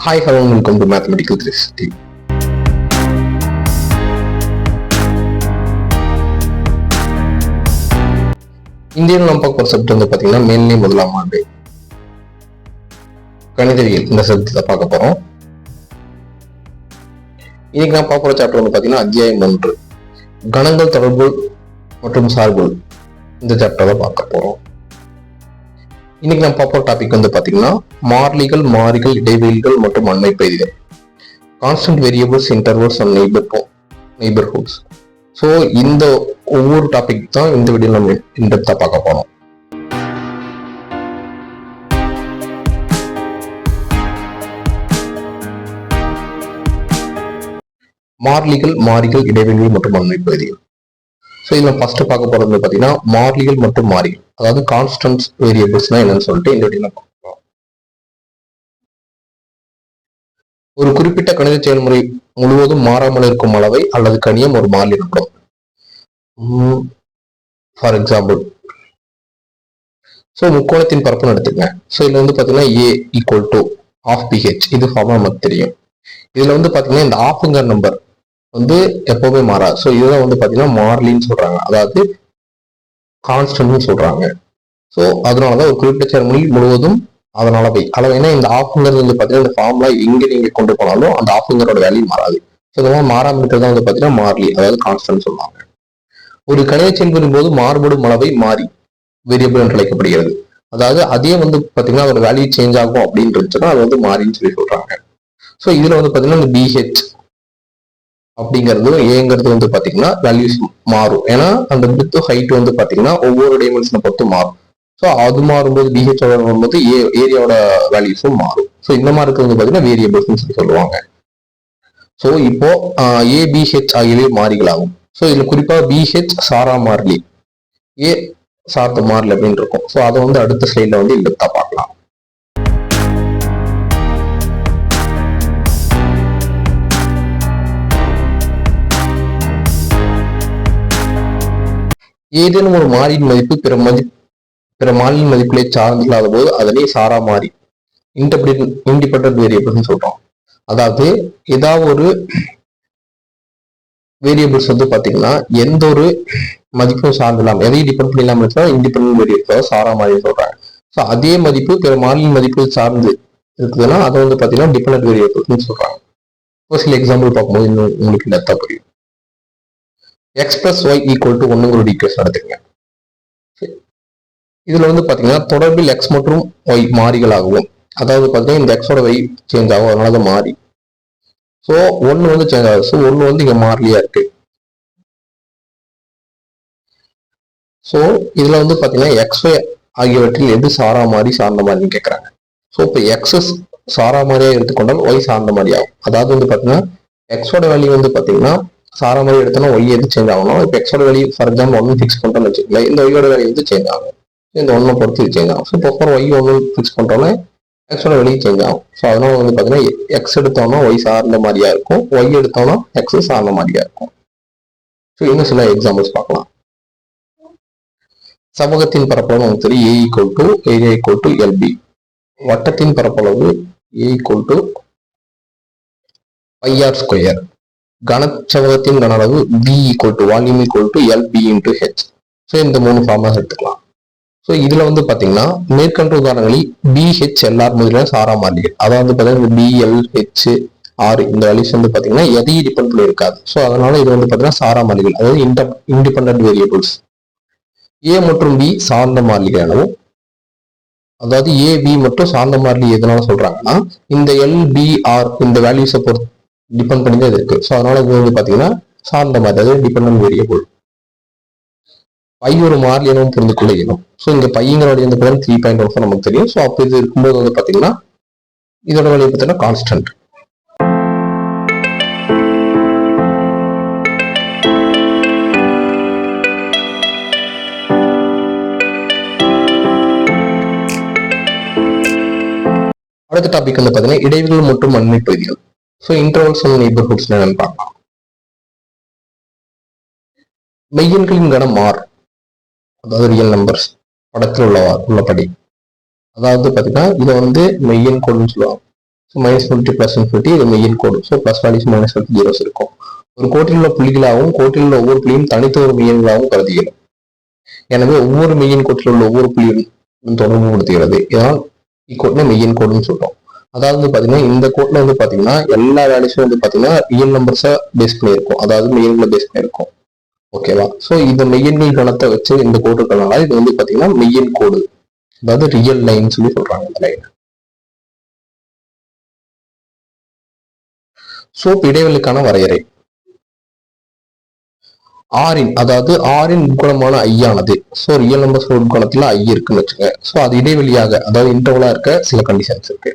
Hi, hello, and welcome to Mathematical 360. Indian நம்ம பார்க்க போகிற சப்ஜெக்ட் வந்து பார்த்தீங்கன்னா மேல்நிலை முதலாம் ஆண்டு கணிதவியல் இந்த சப்ஜெக்டை பார்க்க போகிறோம். இன்னைக்கு நான் பார்க்க போகிற சாப்டர் வந்து பார்த்தீங்கன்னா அத்தியாயம் 1 கணங்கள் தொடர்பு மற்றும் சார்புகள் இந்த சாப்டரை பார்க்க போகிறோம். இன்னைக்கு நம்ம பார்ப்போம் டாபிக் வந்து பார்த்தீங்கன்னா மாறிலிகள், மாறிகள், இடைவெளிகள் மற்றும் அண்மை பகுதிகள், constant variables, intervals and neighbourhoods. So இந்த ஒவ்வொரு டாபிக் தான் இந்த வீடியோ நம்ம இன்டெப்தா பார்க்க போறோம். மாறிலிகள், மாறிகள், இடைவெளிகள் மற்றும் அண்மை பகுதிகள். ஸோ இதில் ஃபர்ஸ்ட் பார்க்க போறது பார்த்தீங்கன்னா மாறிலிகள் மற்றும் மாறிகள், அதாவது கான்ஸ்டன்ட் வேரியபிள்ஸ்னா என்னன்னு சொல்லிட்டு இந்த வீடியோ பார்க்கலாம். ஒரு குறிப்பிட்ட கணித செயல்முறை முழுவதும் மாறாமல் இருக்கும் அளவை அல்லது கணியம் ஒரு மாறிலி எனப்படும். ஃபார் எக்ஸாம்பிள், ஸோ முக்கோணத்தின் பரப்புன்னு எடுத்துக்கங்க. ஸோ இதுல வந்து பார்த்தீங்கன்னா ஏ ஈக்குவல் டு ஆஃப் பிஹெச், இது ஃபார்மா நமக்கு தெரியும். இதுல வந்து பார்த்தீங்கன்னா இந்த ஆஃப்ங்கிற நம்பர் வந்து எப்பவுமே மாறாது. ஸோ இதுதான் வந்து பார்த்தீங்கன்னா மாறிலின்னு சொல்றாங்க, அதாவது கான்ஸ்டன்ட்னு சொல்றாங்க. ஸோ அதனாலதான் ஒரு குறிப்பிட்ட செயல்முறை முழுவதும் அதன் அளவைனா இந்த ஆஃப்ங்கிறது வந்து பார்த்தீங்கன்னா இந்த ஃபார்முலா எங்க நீங்க கொண்டு போனாலும் அந்த ஆஃப்ங்கிறோட வேல்யூ மாறாது. ஸோ இதெல்லாம் மாறாம இருக்கிறதா வந்து பார்த்தீங்கன்னா மாறிலி, அதாவது கான்ஸ்டன்ட் சொல்லுவாங்க. ஒரு கணித செயல்முறையின் போது மாறுபடும் அளவை மாறி வேரியபிள் என்று அழைக்கப்படுகிறது. அதாவது அதே வந்து பார்த்தீங்கன்னா அதோட வேல்யூ சேஞ்ச் ஆகும் அப்படின்னு இருந்துச்சுன்னா அது வந்து மாறின்னு சொல்லி சொல்றாங்க. ஸோ இதுல வந்து பார்த்தீங்கன்னா இந்த பிஹெச் அப்படிங்கிறது ஏங்கிறது வந்து பாத்தீங்கன்னா வேல்யூஸ் மாறும். ஏன்னா அந்த வித் ஹைட் வந்து பாத்தீங்கன்னா ஒவ்வொரு டைமென்ஷனை பொறுத்து மாறும். ஸோ அது மாறும்போது பிஹெச் வரும்போது ஏரியாவோட வேல்யூஸும் மாறும். ஸோ இந்த மாதிரி இருக்கிறது வந்து பாத்தீங்கன்னா வேரியபிள்ஸ் சொல்லுவாங்க. ஸோ இப்போ ஏபிஹெச் ஆகியவை மாறிகளாகும். ஸோ இதுல குறிப்பா பிஹெச் சாரா மாறிலி, ஏ சார்ந்த மாறிலி அப்படின்னு இருக்கும். ஸோ அதை வந்து அடுத்த ஸ்லைட்ல வந்து இந்த பார்க்கலாம். ஏதேனும் ஒரு மாறியின் மதிப்பு பிற மாறியின் மதிப்புகளை சார்ந்து இல்லாத போது அதனை சாரா மாறி இண்டிபெண்டன்ட் வேரியபிள்ஸ் சொல்றோம். அதாவது ஏதாவது ஒரு வேரியபிள்ஸ் வந்து பாத்தீங்கன்னா எந்த ஒரு மதிப்பும் சார்ந்து இல்லாம எதையும் டிபெண்ட் பண்ணி இல்லாம இருந்தா இண்டிபெண்டன்ட் வேரியபிள் சாரா மாறி சொல்றாங்க. ஸோ அதே மதிப்பு பிற மாறியின் மதிப்பு சார்ந்து இருக்குதுன்னா அதை வந்து பாத்தீங்கன்னா டிபெண்டன்ட் வேரியபிள்ஸ் சொல்றாங்க. இப்போ சில எக்ஸாம்பிள் பார்க்கும்போது இன்னும் உங்களுக்கு டெப்தா புரியும். x plus y equal to 1ங்கிற ஈக்குவேஷன் எடுத்துக்கங்க. இதுல வந்து பாத்தீங்கன்னா தொடர்பில் x மற்றும் y மாறிகளாகவும், அதாவது பாத்தீங்கன்னா இந்த x ஓட y சேஞ்ச் ஆகும், அதனால மாறி. ஸோ 1 வந்து சேஞ்ச் ஆகுது. ஸோ 1 வந்து இங்க மாறிலியா இருக்கு. ஸோ இதுல வந்து பாத்தீங்கன்னா xy ஆகியவற்றில் எது சாரா மாறி சார்ந்த மாறின்னு கேட்கறாங்க. ஸோ இப்போ x சாரா மாறியா எடுத்துக்கொண்டால் y சார்ந்த மாறி ஆகும். அதாவது வந்து பாத்தீங்கன்னா x ஓட வேல்யூ வந்து பாத்தீங்கன்னா சாரா மாதிரி எடுத்தோம்னா ஒய் எது சேஞ்ச் ஆகணும். இப்போ எக்ஸோட வேல்யூ ஃபார் எக்ஸாம்பிள் 1 ஃபிக்ஸ் பண்ணிட்டோம்னு வச்சுக்கல, இந்த ஒய்யோட வேல்யூ வந்து சேஞ்ச் ஆகும். இந்த 1 பொறுத்து இது சேஞ்ச் ஆகும். ஸோ இப்போ ஒய் 1 ஃபிக்ஸ் பண்ணிட்டோம்னா எக்ஸோட வேல்யூ சேஞ்ச் ஆகும். ஸோ அதனால வந்து பார்த்தீங்கன்னா எக்ஸ் எடுத்தோம்னா ஒய் சார்ந்த மாதிரியா இருக்கும், ஒய் எடுத்தோம்னா எக்ஸ் சார்ந்த மாதிரியா இருக்கும். ஸோ இன்னும் சில எக்ஸாம்பிள்ஸ் பார்க்கலாம். சமூகத்தின் பரப்பளவு நமக்கு தெரியும், A equal to area equal to LB. வட்டத்தின் பரப்பளவு A equal to pi r square. கனச்சவகத்தின் கன அளவு B equal to volume equal to L B into H. So இந்த 3 ஃபார்முலாஸ் எடுத்துக்கலாம். ஸோ இதுல வந்து பாத்தீங்கன்னா மேற்கண்ட உதாரணங்களில் பிஹெச் எல்ஆர் முதலிய சாரா மாறிலிகள், அதாவது பாத்தீங்கன்னா பி எல் ஹெச் ஆர் இந்த வேல்யூஸ் வந்து பாத்தீங்கன்னா எதையும் டிபெண்ட் பண்ணி இருக்காது. ஸோ அதனால இது வந்து பாத்தீங்கன்னா சாரா மாறிலிகள், அதாவது இண்டிபெண்டன்ட் வேரியபிள்ஸ். ஏ மற்றும் பி சார்ந்த மாறிலிகள் எனவும், அதாவது ஏ பி மற்றும் சார்ந்த மாறிலி எதனால சொல்றாங்கன்னா இந்த எல் பி ஆர் இந்த வேல்யூஸை பொறுத்து டிபெண்ட் பண்ணி தான் இருக்கு. ஸோ அதனால இது வந்து பாத்தீங்கன்னா சார்ந்த மாதிரி, அதாவது டிபெண்டன்ட் வேரியபிள். பை ஒரு மாறிலி எனவும் புரிந்து கொள்ள இயலும். ஸோ இங்க பையங்கிற வழி வந்து 3.14 நமக்கு தெரியும். ஸோ அப்போ இது இருக்கும்போது வந்து பாத்தீங்கன்னா இதோட வழி பார்த்தீங்கன்னா கான்ஸ்டன்ட். அடுத்த டாபிக் வந்து பாத்தீங்கன்னா இடைவெளிகள் மற்றும் அண்மை பகுதிகள். ஸோ இன்டர்வல்ஸ் அண்ட் நெய்பர்ஹுட்ஸ் என்னன்னு பார்க்கலாம். மெய்யெண்களின் கணம் R, அதாவது ரியல் நம்பர்ஸ் படத்தில் உள்ளபடி. அதாவது பாத்தீங்கன்னா இதை வந்து மெய்யெண் கோடுன்னு சொல்லுவாங்க. ஸோ -50 +50 இது மெயின் கோடு. ஸோ ப்ளஸ் வேல்யூஸ் -50 ஜீரோஸ் இருக்கும். ஒரு கோட்டில் உள்ள புள்ளிகளாகவும் கோட்டில் உள்ள ஒவ்வொரு புள்ளியும் தனித்த ஒரு மெய்யெண்களாகவும் கருதுகிறோம். எனவே ஒவ்வொரு மெய்யெண் கோட்டில் உள்ள ஒவ்வொரு புள்ளியும் தொடர்பு படுத்துகிறது. இதனால் இக்கோட்ல மெய்யெண் கோடுன்னு சொல்றோம். அதாவது பாத்தீங்கன்னா இந்த கோட்ல வந்து பாத்தீங்கன்னா எல்லா வேல்யூஸும் வந்து பாத்தீங்கன்னா ரியல் நம்பர்ஸை பேஸ் பண்ணியிருக்கும், அதாவது மெய்யெண்களை பேஸ் பண்ணியிருக்கும். ஓகேவா? ஸோ இந்த மெய்யெண்கள் கணத்தை வச்சு இந்த கோடு இருக்கிறதுனால இது வந்து பாத்தீங்கன்னா மெய்யெண் கோடு, அதாவது ரியல் லைன் சொல்லி சொல்றாங்க இந்த லைன். சோப் இடைவெளிக்கான வரையறை. ஆரின் அதாவது ஆரின் முக்கோணமான ஐயானது, ஸோ ரியல் நம்பர்ஸ் முக்கோணத்துல ஐ இருக்குன்னு வச்சுங்க. ஸோ அது இடைவெளியாக அதாவது இன்டர்வலா இருக்க சில கண்டிஷன்ஸ் இருக்கு.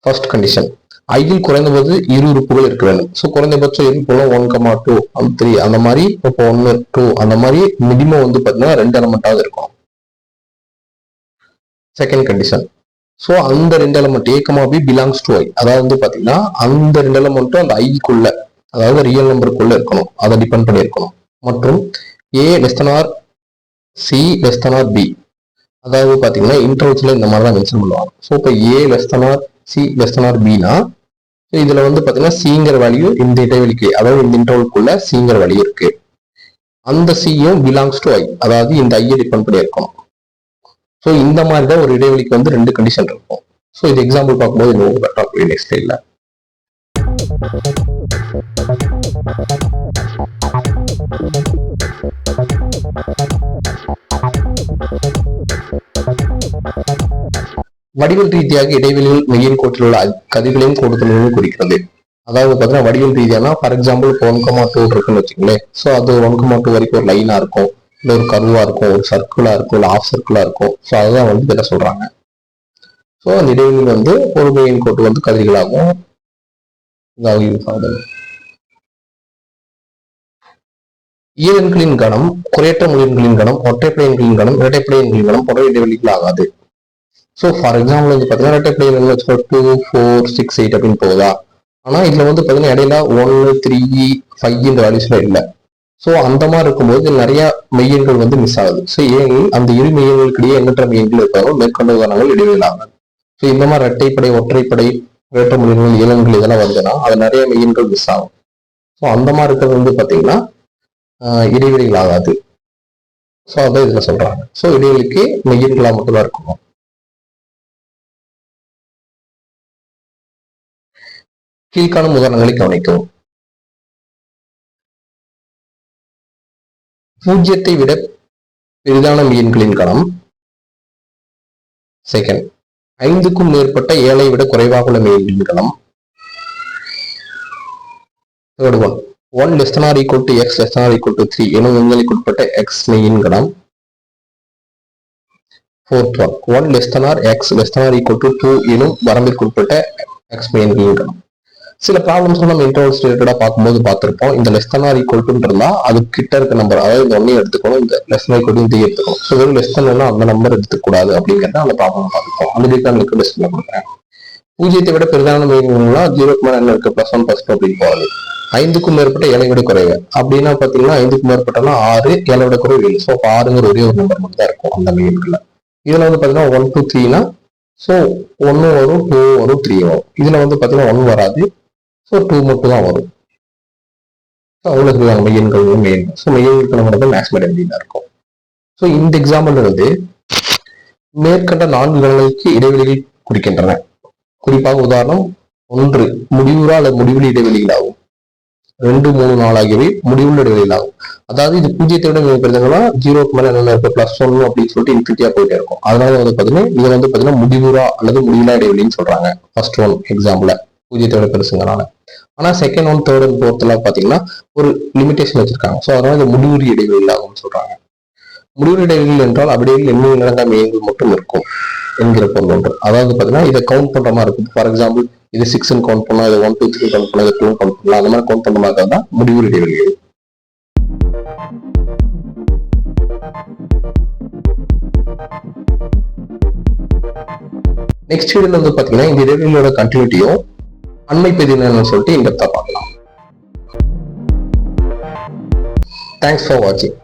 ஃபர்ஸ்ட் கண்டிஷன், ஐயில் குறைந்தபோது இரு உறுப்புகள் இருக்க வேண்டும். ஸோ குறைந்தபட்சம் இருப்புகளும் 1, 2, 3 அந்த மாதிரி, இப்போ 1, 2 அந்த மாதிரி மினிமம் வந்து பார்த்தீங்கன்னா 2 எலமெண்டாவது இருக்கும். செகண்ட் கண்டிஷன், ஸோ அந்த 2 element A, B belongs to I, அதாவது வந்து பார்த்தீங்கன்னா அந்த 2 எலமெண்ட்டும் அந்த ஐக்குள்ள அதாவது ரியல் நம்பருக்குள்ள இருக்கணும், அதை டிபெண்ட் பண்ணி இருக்கணும். மற்றும் A < C < B, அதாவது பார்த்தீங்கன்னா இன்டர்வல்ஸ்ல இந்த மாதிரி தான் மென்ஷன் பண்ணுவாங்க. ஸோ இப்போ A C Bனா இதுல வந்து பாத்தீங்கன்னா சிங்கிற வேல்யூ இந்த இடைவெளிக்கு அதாவது இந்த இன்டர்வலுக்குள்ள சிங்கிற வேல்யூ இருக்கு. அந்த சியும் பிலாங்ஸ் டு ஐ, அதாவது இந்த ஐயை டிபெண்ட் பண்ணி இருக்கணும். ஸோ இந்த மாதிரி தான் ஒரு இடைவெளிக்கு வந்து 2 கண்டிஷன் இருக்கும். ஸோ இது எக்ஸாம்பிள் பார்க்கும்போது இன்னும் பெட்டரா புரியும் நெக்ஸ்ட் ஸ்லைட்ல. வடிவல் ரீதியாக இடைவெளியில் மெய்யெண் கோட்டில் உள்ள கதிர்களையும் கொடுத்தலையும் குறிக்கிறது. அதாவது பார்த்தீங்கன்னா வடிவல் ரீதியானா ஃபார் எக்ஸாம்பிள் இப்போ 1, 2 இருக்குன்னு வச்சுங்களேன். ஸோ அது 1, 2 வரைக்கும் ஒரு லைனா இருக்கும், இல்லை ஒரு கருவா இருக்கும், ஒரு சர்க்கிளா இருக்கும், இல்லை ஆஃப் சர்க்கிளா இருக்கும். ஸோ அதுதான் வந்து இதில் சொல்றாங்க. ஸோ அந்த இடைவெளியில் வந்து ஒரு மெய்யெண் கோட்டு வந்து கதிர்களாகவும் ஈரெண்களின் கணம், குறையற்ற முயன்களின் கணம், ஒற்றைப்படை எண்களின் கணம், இரட்டைப்படை எண்களின் கணம் போன்ற இடைவெளிகள் ஆகாது. ஸோ ஃபார் எக்ஸாம்பிள் வந்து பார்த்தீங்கன்னா இரட்டைப்படை எண்கள் 2, 4, 6, 8 அப்படின்னு போகுதா. ஆனால் இதுல வந்து பார்த்தீங்கன்னா இடையில 1, 3, 5 இந்த வேல்யூஸ்ல இல்லை. ஸோ அந்த மாதிரி இருக்கும்போது நிறைய மெய்யெண்கள் வந்து மிஸ் ஆகுது. ஸோ ஏனெனில் அந்த இரு மெய்யெண்களுக்கிடையே எண்ணற்ற மெய்யெண்கள் இருக்காங்க, மேற்கொண்ட உதாரணங்கள் இடைவெளி ஆகாது. ஸோ இந்த மாதிரி இரட்டைப்படை, ஒற்றைப்படை, இரட்டை முயன்கள், இயலன்கள் இதெல்லாம் வருதுன்னா அது நிறைய மெய்யெண்கள் மிஸ் ஆகும். ஸோ அந்த மாதிரி இருக்கிறது வந்து பார்த்தீங்கன்னா இடைவெளிகள் ஆகாது. ஸோ அதான் இதுல சொல்றாங்க. ஸோ இடைவெளிக்கு மெய்யெண்களா மட்டும்தான் இருக்கணும். கீழ்காணும் உதாரணங்களை கவனிக்கவும். 0 விட பெரிதான மெய்யெண்களின் கணம். செகண்ட், 5க்கும் மேற்பட்ட 7 விட குறைவாக உள்ள மெய்யெண்களின் கணம். தேர்ட் ஒன், 1 < x < 3 எனும் எண்களுக்குட்பட்ட x மெய்யின் கணம். ஃபோர்த் ஒன், 1 x < 2 எனும் வரம்பிற்குட்பட்ட x மெய்யெண்களின் கணம். சில ப்ராப்ளம்ஸ் நம்ம இன்டர்வல்ஸ் ரிலேட்டடா பார்க்கும்போது பார்த்திருப்போம். இந்த < இருந்தா அது கிட்ட இருக்க நம்பர், அதாவது இந்த 1 எடுத்துக்கணும், இந்த < இந்த எடுத்துக்கணும். ஸோ வெறும் அந்த நம்பர் எடுத்துக்கூடாது அப்படிங்கிறத அந்த ப்ராப்ளம் பார்த்துப்போம். அதுக்கு நான் லிஸ்ட்ல கொடுக்குறேன். 0 விட பெரிதான மெய்யெண்கள்னா 0க்கு மேல என்ன இருக்கு, +1 +2 அப்படின்னு போகாது. 5க்கும் மேற்பட்ட 7 விட குறைவு அப்படின்னா பாத்தீங்கன்னா 5க்கும் மேற்பட்டனா 6, 7 விட குறைவு. ஸோ 6ங்கிற ஒரே ஒரு நம்பர் மட்டும் தான் இருக்கும் அந்த மெய்யெண்கள்ல. இதுல வந்து பாத்தீங்கன்னா 1, 2, 3னா ஸோ 1 வரும், 2 வரும், 3 வரும். இதுல வந்து பாத்தீங்கன்னா 1 வராது, ஸோ 2 மட்டும் தான் வரும். அவ்வளவு சொல்லுவாங்க மெய்யெண்கள் மெய்யெண்கள். ஸோ மெய்யெண்களுக்கு நம்ம மேக்ஸிமம் தான் இருக்கும். ஸோ இந்த எக்ஸாம்பிள் வந்து மேற்கண்ட 4 கணங்களுக்கு இடைவெளிகள் குறிக்கின்றன. குறிப்பாக உதாரணம் 1 முடிவுறா அல்லது முடிவில் இடைவெளிகள் ஆகும். 2, 3, 4 ஆகியவை முடிவுள்ள இடைவெளிகள் ஆகும். அதாவது இது 0 விட மிக பெரியதுன்னா 0க்கு மேல என்ன இருக்கு, +1 அப்படின்னு சொல்லிட்டு இன்ஃபினிட்டியா போயிட்டே இருக்கும். அதனால வந்து பாத்தீங்கன்னா இது வந்து பாத்தீங்கன்னா முடிவுறா அல்லது முடிவிலா இடைவெளின்னு சொல்றாங்க. ஃபர்ஸ்ட் ஒன் எக்ஸாம்பிள் 0 விட பெருசுங்கனால. ஆனா செகண்ட் ஒன், தேர்ட் அண்ட் ஃபோர்த்ல பாத்தீங்கன்னா ஒரு லிமிடேஷன் வச்சிருக்காங்க. ஸோ அதனால இது முடிவுறு இடைவெளிகள் ஆகும்னு சொல்றாங்க. முடிவுறு இடைவெளிகள் என்றால் அப்படியே எண்ணில் நடந்த மெய்யெண்கள் மட்டும் இருக்கும் என்கிற பொருள் ஒன்று. அதாவது பாத்தீங்கன்னா இதை கவுண்ட் பண்ற மாதிரி இருக்கும். ஃபார் எக்ஸாம்பிள் இது 6 கவுண்ட் பண்ணலாம், இது 1, 2, 3 கவுண்ட் பண்ணலாம், இது 2 கவுண்ட் பண்ணலாம். அந்த மாதிரி கவுண்ட் பண்ற மாதிரி தான் முடிவுறு இடைவெளிகள். நெக்ஸ்ட் வீடியோல வந்து பாத்தீங்கன்னா இந்த இடைவெளியோட கண்டினியூட்டியும் அண்மை பெரியன்னு சொல்லிட்டு இந்த பார்க்கலாம். தேங்க்ஸ் ஃபார் வாட்சிங்.